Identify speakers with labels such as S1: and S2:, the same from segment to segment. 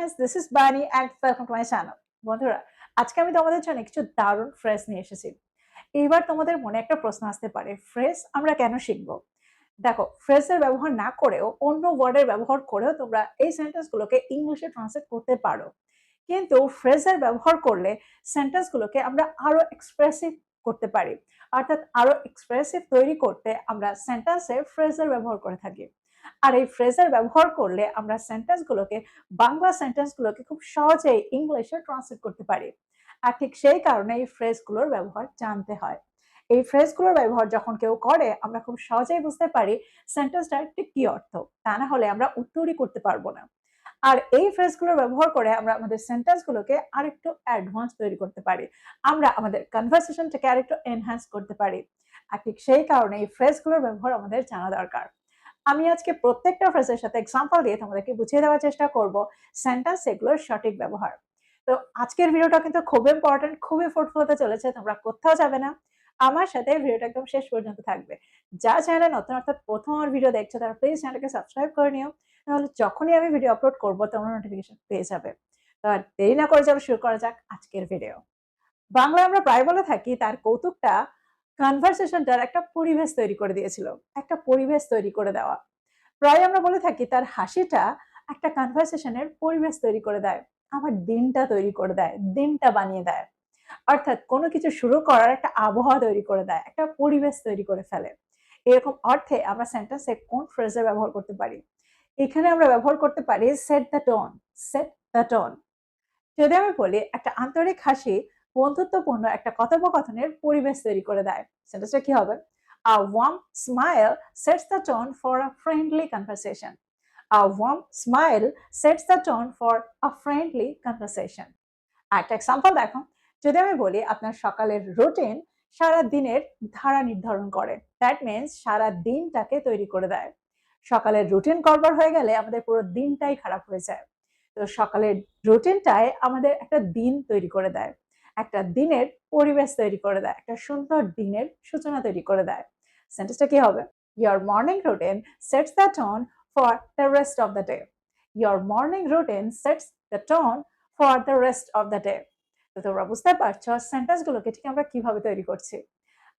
S1: friends, this is Bunny and welcome to my channel. বন্ধুরা, আজকে আমি তোমাদের জন্য কিছু দারুণ ফ্রেজ নিয়ে এসেছি। এইবার তোমাদের মনে একটা প্রশ্ন আসতে পারে, ফ্রেজ আমরা কেন শিখব? দেখো, ফ্রেজের ব্যবহার না করেও অন্য ওয়ার্ডের ব্যবহার করেও তোমরা এই সেন্টেন্সগুলোকে ইংলিশে ট্রান্সলেট করতে পারো। কিন্তু ফ্রেজের ব্যবহার করলে সেন্টেন্সগুলোকে আমরা আরো এক্সপ্রেসিভ করতে পারি। অর্থাৎ আরো এক্সপ্রেসিভ তৈরি করতে আমরা সেন্টেন্সে ফ্রেজের ব্যবহার করে থাকি। আর এই ফ্রেজের ব্যবহার করলে আমরা সেন্টেন্সগুলোকে বাংলা সেন্টেন্সগুলোকে খুব সহজেই ইংলিশে ট্রান্সলেট করতে পারি। আর ঠিক সেই কারণে এই ফ্রেজগুলোর ব্যবহার জানতে হয়। এই ফ্রেজগুলোর ব্যবহার যখন কেউ করে আমরা খুব সহজেই বুঝতে পারি সেন্টেন্সটার ঠিক কি অর্থ। তা না হলে আমরা উত্তরই করতে পারবো না। আর এই ফ্রেজগুলোর ব্যবহার করে আমরা আমাদের সেন্টেন্সগুলোকে আরেকটু অ্যাডভান্স তৈরি করতে পারি। আমরা আমাদের কনভারসেশনটাকে আরেকটু এনহ্যান্স করতে পারি। আর ঠিক সেই কারণে এই ফ্রেজগুলোর ব্যবহার আমাদের জানা দরকার। আমি আজকে প্রত্যেকটা ফ্রেজের সাথে এক্সাম্পল দিয়ে তোমাদেরকে বুঝিয়ে দেওয়ার চেষ্টা করব সেন্টেন্স এগুলোর সঠিক ব্যবহার। তো আজকের ভিডিওটা কিন্তু খুব ইম্পর্টেন্ট, খুবই ফ্রুটফুল হতে চলেছে। তোমরা কোথাও যাবে না, আমার সাথে ভিডিওটা একদম শেষ পর্যন্ত থাকবে। যা চ্যানেলে নতুন অর্থাৎ প্রথম আমার ভিডিও দেখছো তারা প্লিজ চ্যানেলটাকে সাবস্ক্রাইব করে নিও, তাহলে যখনই আমি ভিডিও আপলোড করবো তোমরা নোটিফিকেশন পেয়ে যাবে। তো আর দেরি না করে যাবো, শুরু করা যাক আজকের ভিডিও। বাংলায় আমরা প্রায় বলে থাকি তার কৌতুকটা কনভারসেশনটার একটা পরিবেশ তৈরি করে দিয়েছিল, একটা পরিবেশ তৈরি করে দেওয়া। প্রায় আমরা বলে থাকি তার হাসিটা একটা কনভারসেশনের পরিবেশ তৈরি করে দেয়, আমার দিনটা তৈরি করে দেয়, দিনটা বানিয়ে দেয়। অর্থাৎ কোনো কিছু শুরু করার একটা আবহাওয়া তৈরি করে দেয়, একটা পরিবেশ তৈরি করে ফেলে। এরকম অর্থে আমরা সেন্টেন্সে কোন ফ্রেজের ব্যবহার করতে পারি? এখানে আমরা ব্যবহার করতে পারি set the tone. Set the tone. যদি আমি বলি একটা আন্তরিক হাসি বন্ধুত্বপূর্ণ একটা কথোপকথনের পরিবেশ তৈরি করে দেয়, সেন্টেন্সটা কি হবে? A warm smile sets the tone for a friendly conversation. A warm smile sets the tone for a friendly conversation. একটা এক্সাম্পল দেখো, যদি আমি বলি আপনার সকালের রুটিন সারা দিনের ধারা নির্ধারণ করে, দ্যাট মিনস সারা দিনটাকে তৈরি করে দেয়। সকালের রুটিন গড়বড় হয়ে গেলে আমাদের পুরো দিনটাই খারাপ হয়ে যায়। তো সকালের রুটিনটাই আমাদের একটা দিন তৈরি করে দেয়, একটা দিনের পরিবেশ তৈরি করে দেয়, একটা সুন্দর দিনের সূচনা তৈরি করে দেয়। সেন্টেন্সটা কি হবে? Your morning routine sets the tone for the rest of the day. Your morning routine sets the tone for the rest of the day. তো তোমরা বুঝতে পারছো সেন্টেন্সগুলোকে ঠিক আমরা কিভাবে তৈরি করছি।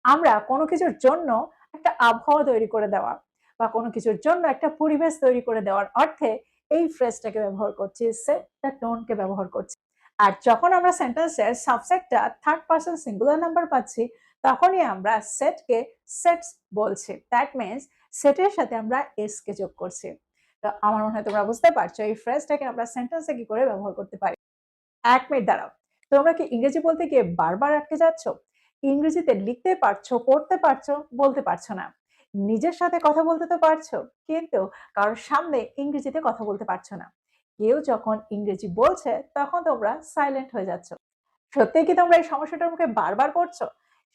S1: আমরা কোনো কিছুর জন্য একটা আবহাওয়া তৈরি করে দেওয়া বা কোনো কিছুর জন্য একটা পরিবেশ তৈরি করে দেওয়ার অর্থে এই ফ্রেজটাকে ব্যবহার করছি, সেট দ্য টোনকে ব্যবহার করছি। আর যখন আমরা সেন্টেন্সের সাবজেক্টটা থার্ড পারসন সিঙ্গুলার নাম্বার পাচ্ছি, তখনই আমরা সেটকে সেটস বলছি। দ্যাট মিনস সেটের সাথে আমরা এস কে যোগ করছি। তো আমার মনে হয় তোমরা বুঝতে পারছো এই ফ্রেজটাকে আমরা সেন্টেন্সে কি করে ব্যবহার করতে পারি। ১ মিনিট দাঁড়াও। তোমরা কি ইংরেজি বলতে গিয়ে বারবার আটকে যাচ্ছ? ইংরেজিতে লিখতে পারছো, পড়তে পারছো, বলতে পারছো না। নিজের সাথে কথা বলতে তো পারছো, কিন্তু কারোর সামনে ইংরেজিতে কথা বলতে পারছো না। কেউ যখন ইংরেজি বলছে তখন তোমরা সাইলেন্ট হয়ে যাচ্ছ। সত্যিই কি তোমরা এই সমস্যাটার মুখে বারবার পড়ছো?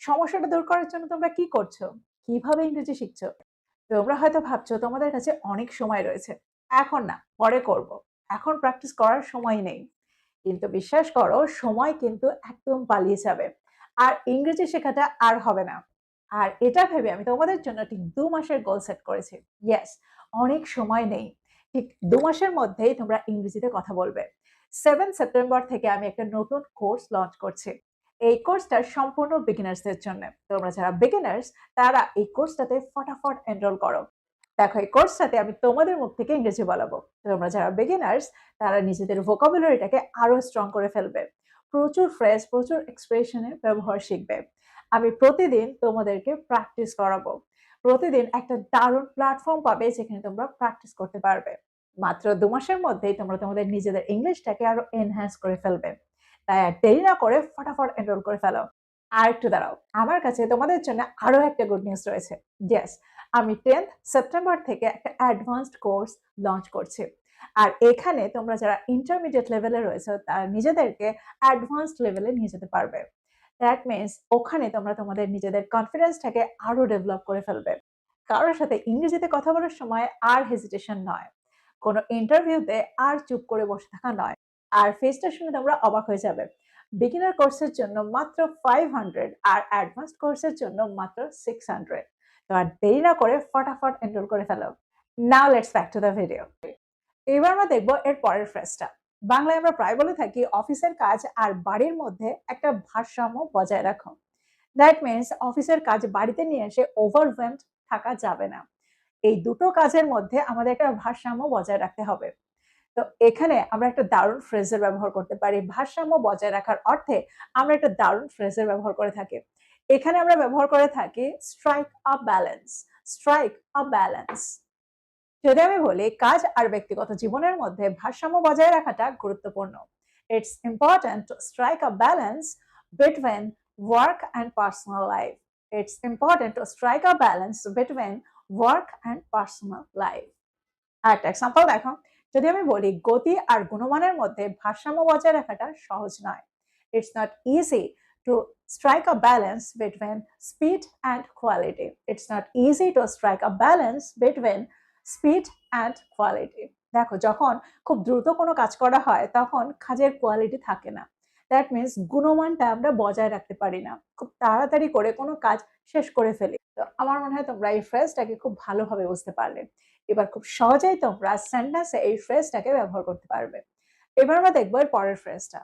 S1: সমস্যাটা দূর করার জন্য তোমরা কি করছো? কিভাবে ইংরেজি শিখছো? তোমরা হয়তো ভাবছো তোমাদের কাছে অনেক সময় রয়েছে। এখন না, পরে করব। এখন প্র্যাকটিস করার সময় নেই। কিন্তু বিশ্বাস করো সময় কিন্তু একদম পালিয়ে যাবে। আর ইংরেজি শেখাটা আর হবে না। আর এটা ভেবে আমি তোমাদের জন্য ঠিক ২ মাসের গোল সেট করেছি। ইয়েস, অনেক সময় নেই। ঠিক ২ মাসের মধ্যেই তোমরা ইংরেজিতে কথা বলবে। 7 সেপ্টেম্বর থেকে আমি একটা নতুন কোর্স লঞ্চ করছি। এই কোর্সটা সম্পূর্ণ বিগিনার্সদের জন্য। তোমরা যারা বিগিনার্স তারা এই কোর্সটাতে ফটাফট এনরোল করো। দেখো এই কোর্সটাতে আমি তোমাদের মুখ থেকে ইংরেজি বলাবো। তোমরা যারা বিগিনার্স তারা নিজেদের ভোকাবুলারিটাকে আরো স্ট্রং করে ফেলবে। প্রচুর ফ্রেজ, প্রচুর এক্সপ্রেশনের ব্যবহার শিখবে। আমি প্রতিদিন তোমাদেরকে প্র্যাকটিস করাবো। প্রতিদিন একটা দারুণ প্ল্যাটফর্ম পাবে যেখানে তোমরা প্র্যাকটিস করতে পারবে। মাত্র ২ মাসের মধ্যেই তোমরা তোমাদের নিজেদের ইংলিশটাকে আরো এনহ্যান্স করে ফেলবে। তাই আর দেরি না করে ফটাফট এনরোল করে ফেলো। আর একটু দাঁড়াও, আমার কাছে তোমাদের জন্য আরো একটা গুড নিউজ রয়েছে। ইয়েস, আমি 10th সেপ্টেম্বর থেকে একটা অ্যাডভান্সড কোর্স লঞ্চ করছি। আর এখানে তোমরা যারা ইন্টারমিডিয়েট লেভেলে রয়েছে তারা নিজেদেরকে অ্যাডভান্সড লেভেলে নিয়ে যেতে পারবে। দ্যাট মিনস ওখানে তোমরা তোমাদের নিজেদের কনফিডেন্সটাকে আরো ডেভেলপ করে ফেলবে। কারোর সাথে ইংরেজিতে কথা বলার সময় আর হেজিটেশন নয়। কোনো ইন্টারভিউতে আর চুপ করে বসে থাকা নয়। আর ফিসটা শুনে তোমরা অবাক হয়ে যাবে। বিগিনার কোর্সের জন্য মাত্র 500 আর অ্যাডভান্সড কোর্সের জন্য মাত্র 600। তো আর দেরি না করে ফটাফট এনরোল করে ফেলো। Now let's back to the video. এবার আমরা দেখবো এর পরের ফ্রেজটা। বাংলায় আমরা প্রায় বলে থাকি অফিসের কাজ আর বাড়ির মধ্যে একটা ভারসাম্য বজায় রাখো। দ্যাট মিনস অফিসের কাজ বাড়িতে নিয়ে এসে ওভারওয়েলমড থাকা যাবে না। এই দুটো কাজের মধ্যে আমাদের একটা ভারসাম্য বজায় রাখতে হবে। তো এখানে আমরা একটা দারুণ ফ্রেজের ব্যবহার করতে পারি। ভারসাম্য বজায় রাখার অর্থে আমরা একটা দারুণ ফ্রেজের ব্যবহার করে থাকি। এখানে আমরা ব্যবহার করে থাকি স্ট্রাইক আ ব্যালেন্স, স্ট্রাইক আ ব্যালেন্স। যদি আমি বলি কাজ আর ব্যক্তিগত জীবনের মধ্যে ভারসাম্য বজায় রাখাটা গুরুত্বপূর্ণ। It's important to strike a balance between work and personal life. It's important to strike a balance between work and personal life. আরেকটা এক্সাম্পল দেখো, যদি আমি বলি গতি আর গুণমানের মধ্যে ভারসাম্য বজায় রাখাটা সহজ নয়। It's not easy to strike a balance between speed and quality. It's not easy to strike a balance between speed and quality. দেখো যখন খুব দ্রুত কোনো কাজ করা হয় তখন কাজের কোয়ালিটি থাকে না। দ্যাট মিনস গুণমানটা আমরা বজায় রাখতে পারি না, খুব তাড়াতাড়ি করে কোনো কাজ শেষ করে ফেলি। তো আমার মনে হয় তোমরা এই ফ্রেজটাকে খুব ভালোভাবে বুঝতে পারলে। এবার খুব সহজেই তোমরা সেন্টেন্সে এই ফ্রেজটাকে ব্যবহার করতে পারবে। এবার আমরা দেখবো এর পরের ফ্রেজটা।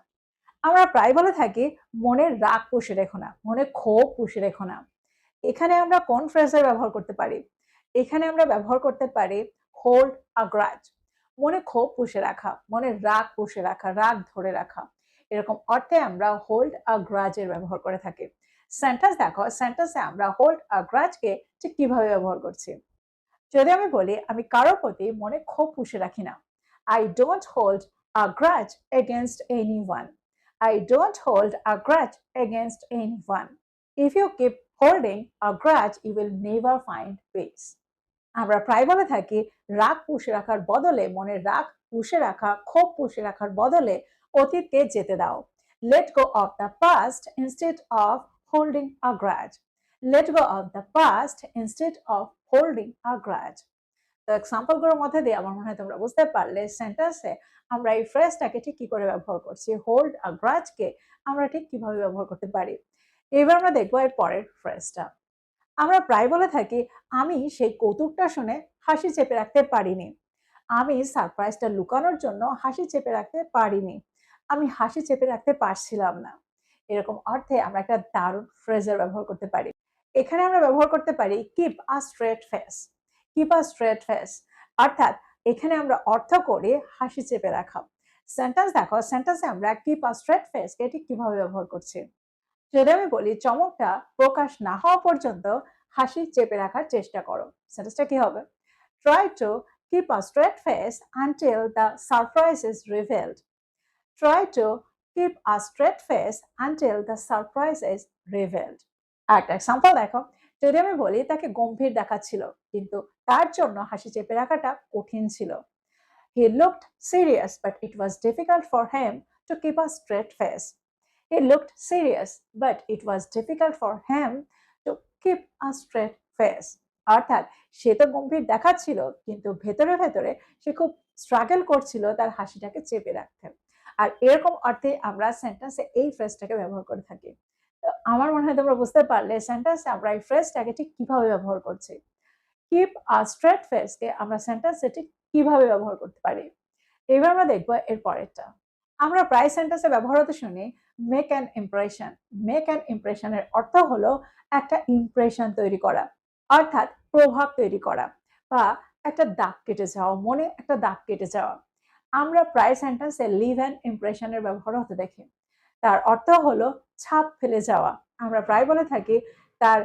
S1: আমরা প্রায় বলে থাকি মনের রাগ পুষে রেখো না, মনে ক্ষোভ পুষে রেখো না। এখানে আমরা কোন ফ্রেজের ব্যবহার করতে পারি? এখানে আমরা ব্যবহার করতে পারি হোল্ড আ গ্রাজ। মনে ক্ষোভ পুষে রাখা, মনে রাগ পুষে রাখা, রাগ ধরে রাখা, এরকম অর্থে আমরা হোল্ড আ গ্রাজ এর ব্যবহার করে থাকি। সেন্টেন্স দেখো, সেন্টেন্সে আমরা হোল্ড আ গ্রাজকে ঠিক কিভাবে ব্যবহার করছি। যদি আমি বলি আমি কারোর প্রতি মনে ক্ষোভ পুষে রাখি না, I don't hold a grudge against anyone. I don't hold a grudge against anyone. If you keep holding a grudge you will never find peace. আমরা প্রায় বলে থাকি রাগ পুষে রাখার বদলে, মনে রাগ পুষে রাখা, ক্ষোভ পুষে রাখার বদলে অতীতকে যেতে দাও। Let go of the past instead of holding a grudge. Let go of the past instead of holding a grudge. তো এক্সাম্পল গুলোর মধ্যে দিয়ে আমার মনে হয় তোমরা বুঝতে পারলে সেন্টেন্সে আমরা এই ফ্রেজটাকে ঠিক কি করে ব্যবহার করছি, হোল্ড আ গ্রাজকে আমরা ঠিক কিভাবে ব্যবহার করতে পারি। এবার আমরা দেখবো এর পরের ফ্রেজটা। আমরা প্রায় বলে থাকি আমি সেই কৌতুকটা শুনে হাসি চেপে রাখতে পারিনি। আমি সারপ্রাইজটা লুকানোর জন্য হাসি চেপে রাখতে পারিনি। আমি হাসি চেপে রাখতে পারছিলাম না। এরকম অর্থে আমরা একটা দারুণ ফ্রেজের ব্যবহার করতে পারি। এখানে আমরা ব্যবহার করতে পারি কিপ আ স্ট্রেট ফেস। কিপ আ স্ট্রেট ফেস অর্থাৎ এখানে আমরা অর্থ করি হাসি চেপে রাখা। সেন্টেন্স দেখো, সেন্টেন্সে আমরা কিপ আ স্ট্রেট ফেস এটি কিভাবে ব্যবহার করছি। যদি আমি বলি চমকটা প্রকাশ না হওয়া পর্যন্ত হাসি চেপে রাখার চেষ্টা করো, সেন্টেন্সটা কি হবে? Try to keep a straight face until the surprise is revealed. Try to keep a straight face until the surprise is revealed. একটা এক্সাম্পল দেখো, যদি আমি বলি তাকে গম্ভীর দেখাচ্ছিল কিন্তু তার জন্য হাসি চেপে রাখাটা কঠিন ছিল। He looked serious but it was difficult for him to keep a straight face. He looked serious, but it was difficult for him to keep a straight face. অর্থাৎ সে তো গম্ভীর দেখাচ্ছিল কিন্তু ভেতরে ভেতরে সে খুব স্ট্রাগল করছিল তার হাসিটাকে চেপে রাখতে। আর এরকম অর্থে আমরা সেন্টেন্সে এই ফ্রেজটাকে ব্যবহার করে থাকি। তো আমার মনে হয় তোমরা বুঝতে পারলে সেন্টেন্সে আমরা এই ফ্রেজটাকে ঠিক কিভাবে ব্যবহার করছি। কিপ আ স্ট্রেট ফেসকে আমরা সেন্টেন্সে ঠিক কিভাবে ব্যবহার করতে পারি। এবার আমরা দেখবো এর পরেরটা। আমরা প্রায় সেন্টেন্সে ব্যবহার হতে শুনি make an impression. Make an ইমপ্রেশনের অর্থ হলো একটা ইমপ্রেশন তৈরি করা, অর্থাৎ প্রভাব তৈরি করা বা একটা দাগ কেটে যাওয়া, মনে একটা দাগ কেটে যাওয়া। আমরা প্রায় সেন্টেন্সে লিভ অ্যান ইমপ্রেশনের ব্যবহার হতে দেখি। তার অর্থ হলো ছাপ ফেলে যাওয়া। আমরা প্রায় বলে থাকি তার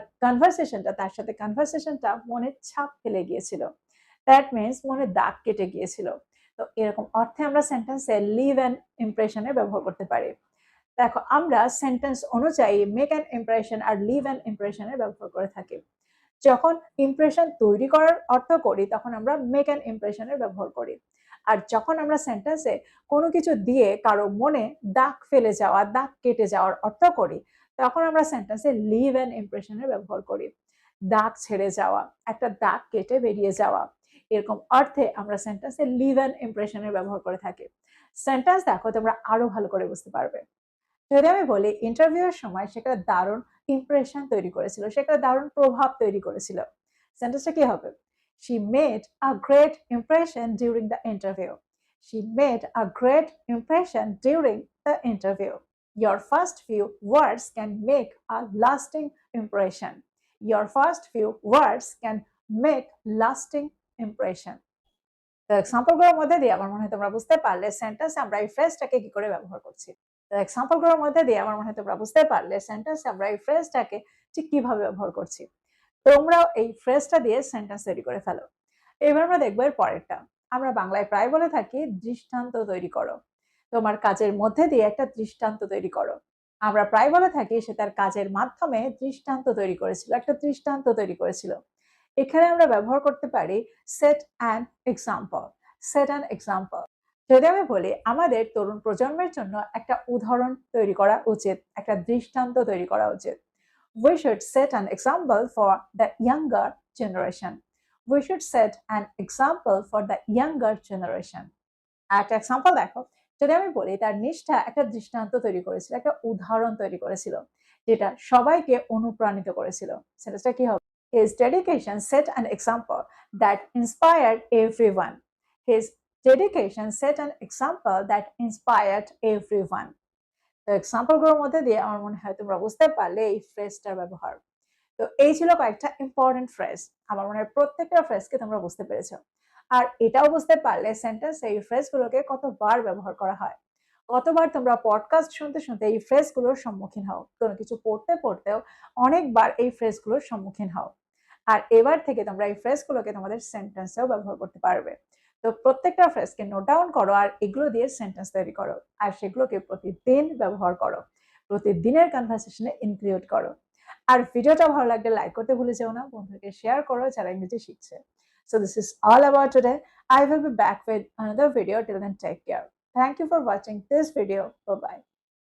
S1: তার সাথে কনভারসেশনটা মনে ছাপ ফেলে গিয়েছিল। দ্যাট মিনস মনে দাগ কেটে গিয়েছিল। তো এরকম অর্থে আমরা সেন্টেন্সে লিভ অ্যান ইমপ্রেশনের ব্যবহার করতে পারি। দেখো আমরা সেন্টেন্স অনুযায়ী মেক অ্যান ইমপ্রেশন আর লিভ অ্যান ইমপ্রেশনের ব্যবহার করে থাকি। যখন ইমপ্রেশন তৈরি করার অর্থ করি তখন আমরা মেক অ্যান ইমপ্রেশনের ব্যবহার করি। আর যখন আমরা সেন্টেন্সে কোনো কিছু দিয়ে কারো মনে দাগ ফেলে যাওয়া, দাগ কেটে যাওয়ার অর্থ করি তখন আমরা সেন্টেন্সে লিভ অ্যান ইমপ্রেশনের ব্যবহার করি। দাগ ছেড়ে যাওয়া, একটা দাগ কেটে বেরিয়ে যাওয়া, এরকম অর্থে আমরা সেন্টেন্সে লিভ অ্যান ইমপ্রেশনের ব্যবহার করে থাকি। সেন্টেন্স দেখো তোমরা আরো ভালো করে বুঝতে পারবে। যদি আমি বলি ইন্টারভিউয়ের সময় সেটা দারুণ ইমপ্রেশন তৈরি করেছিল, সেটা দারুণ প্রভাব তৈরি করেছিল, সেন্টেন্সটা কি হবে? She made a great impression during the interview. She made a great impression during the interview. Your first few words can make a lasting impression. Your first few words can make lasting impression. তো এক্সাম্পলগুলোর মধ্যে দিয়ে আমার মনে হয় তোমরা বুঝতে পারলে sentence আমরা এই ফ্রেজটাকে কি করে ব্যবহার করছি। তো এক্সাম্পলগুলোর মধ্যে দিয়ে আমার মনে হয় তোমরা বুঝতে পারলে সেন্টেন্স আমরা এই ফ্রেজটাকে ঠিক কিভাবে ব্যবহার করছি। তোমরাও এই ফ্রেজটা দিয়ে সেন্টেন্স তৈরি করে ফেলো। এবার আমরা দেখবো এর পরেরটা। আমরা বাংলায় প্রায় বলে থাকি দৃষ্টান্ত তৈরি করো। তোমার কাজের মধ্যে দিয়ে একটা দৃষ্টান্ত তৈরি করো। আমরা প্রায় বলে থাকি সে তার কাজের মাধ্যমে দৃষ্টান্ত তৈরি করেছিল, একটা দৃষ্টান্ত তৈরি করেছিল। এখানে আমরা ব্যবহার করতে পারি set an example. Set an example. যদি আমি বলি আমাদের তরুণ প্রজন্মের জন্য একটা উদাহরণ তৈরি করা উচিত, একটা দৃষ্টান্ত তৈরি করা উচিত। We should set an example for the younger generation. We should set an example for the younger generation. একটা এক্সাম্পল দেখো, যদি আমি বলি তার নিষ্ঠা একটা দৃষ্টান্ত তৈরি করেছিল, একটা উদাহরণ তৈরি করেছিল যেটা সবাইকে অনুপ্রাণিত করেছিল, সেটা কি হবে? His dedication set an example that inspired everyone. His dedication set an example that inspired everyone. তো এক্সাম্পলগুলোর মধ্যে দিয়ে আমার মনে হয় তোমরা বুঝতে পারলে এই ফ্রেজটার ব্যবহার। তো এই ছিল কয়েকটা ইম্পর্টেন্ট ফ্রেজ। আমার মনে হয় প্রত্যেকটা ফ্রেজকে তোমরা বুঝতে পেরেছো। আর এটাও বুঝতে পারলে সেন্টেন্স এই ফ্রেজগুলোকে কতবার ব্যবহার করা হয়। কতবার তোমরা পডকাস্ট শুনতে শুনতে এই ফ্রেজগুলোর সম্মুখীন হও। কোনো কিছু পড়তে পড়তেও অনেকবার এই ফ্রেজগুলোর সম্মুখীন হও। আর এবার থেকে তোমরা এই ফ্রেজগুলোকে তোমাদের সেন্টেন্সেও ব্যবহার করতে পারবে। তো প্রত্যেকটা ফ্রেজকে নোট ডাউন করো আর এগুলো দিয়ে সেন্টেন্স তৈরি করো। আর সেগুলোকে প্রতিদিন ব্যবহার করো। প্রতিদিনের কনভারসেশনে ইনক্লুড করো। আর ভিডিওটা ভালো লাগলে লাইক করতে ভুলে যেও না, বন্ধুদেরকে শেয়ার করো যারা ইংরেজি শিখছে। So this is all about today. I will be back with another video. Till then, take care. Thank you for watching this video. Bye bye.